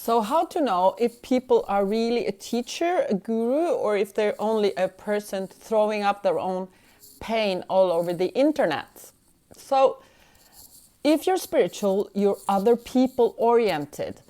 So how to know if people are really a teacher, a guru, or if they're only a person throwing up their own pain all over the internet? So if you're spiritual, you're other people oriented.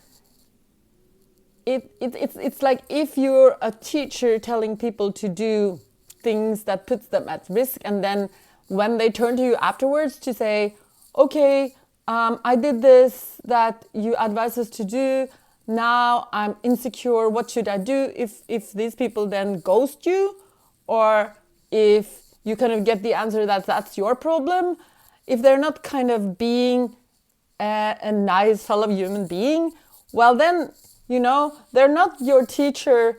It's like if you're a teacher telling people to do things that puts them at risk, and then when they turn to you afterwards to say, okay, I did this that you advise us to do, now I'm insecure, what should I do? If these people then ghost you, or if you kind of get the answer that that's your problem, if they're not kind of being a nice fellow human being, well then, they're not your teacher,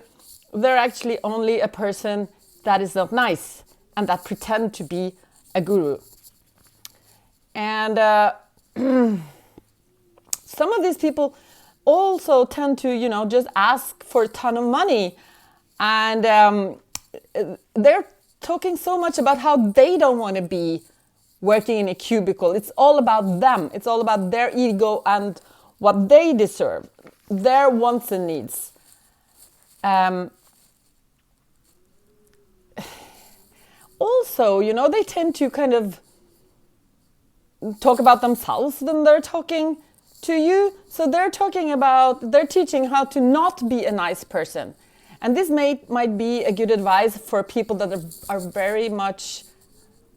they're actually only a person that is not nice and that pretend to be a guru. And some of these people also tend to, just ask for a ton of money. And they're talking so much about how they don't want to be working in a cubicle. It's all about them. It's all about their ego and what they deserve, their wants and needs. Also, they tend to kind of talk about themselves when they're talking to you. So they're teaching how to not be a nice person. And this might be a good advice for people that are very much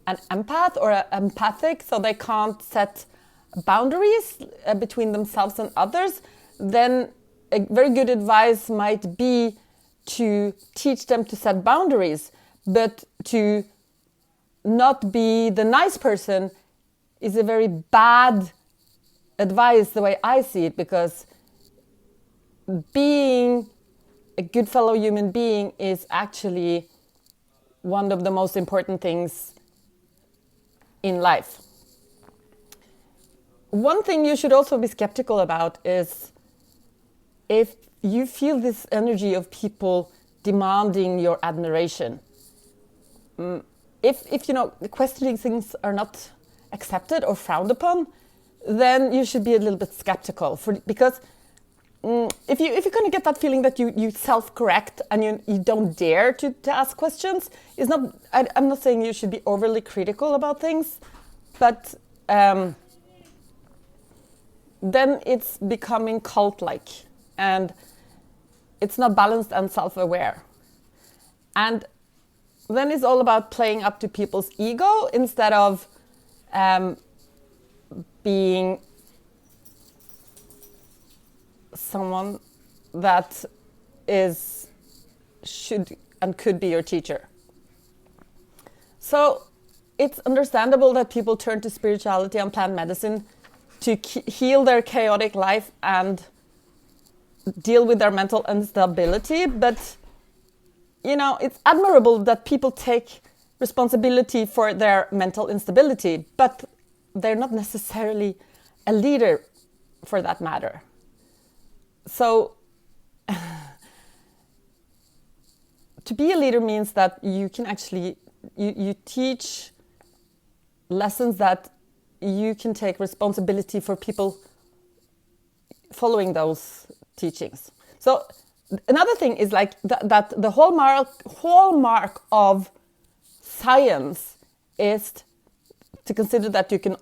an empath or empathic, so they can't set boundaries between themselves and others. Then a very good advice might be to teach them to set boundaries, but to not be the nice person is a very bad advice the way I see it, because being a good fellow human being is actually one of the most important things in life. One thing you should also be skeptical about is if you feel this energy of people demanding your admiration. If questioning things are not accepted or frowned upon, then you should be a little bit skeptical because if you kind of get that feeling that you self-correct and you don't dare to ask questions, I'm not saying you should be overly critical about things, but then it's becoming cult-like and it's not balanced and self-aware. And then it's all about playing up to people's ego instead of being someone that should and could be your teacher. So it's understandable that people turn to spirituality and plant medicine to heal their chaotic life and deal with their mental instability. But, it's admirable that people take responsibility for their mental instability, but they're not necessarily a leader for that matter. So to be a leader means that you can actually, you teach lessons that you can take responsibility for people following those teachings. So another thing is like that the hallmark of science is to consider that you can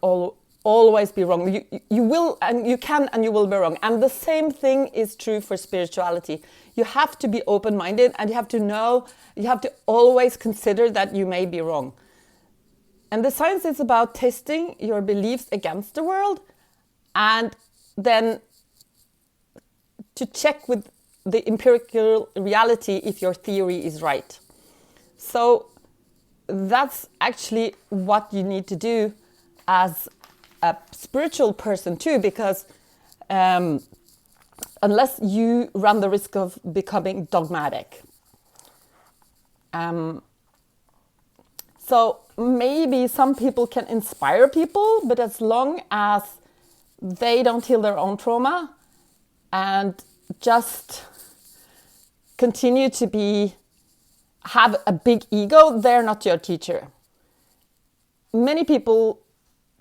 always be wrong. You will and you can and you will be wrong. And the same thing is true for spirituality. You have to be open-minded and you have to always consider that you may be wrong. And the science is about testing your beliefs against the world and then to check with the empirical reality if your theory is right. So that's actually what you need to do as a spiritual person too, because unless you run the risk of becoming dogmatic. So maybe some people can inspire people, but as long as they don't heal their own trauma and just continue to have a big ego, they're not your teacher. Many people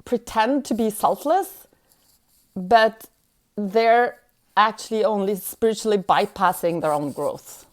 pretend to be selfless, but they're actually only spiritually bypassing their own growth.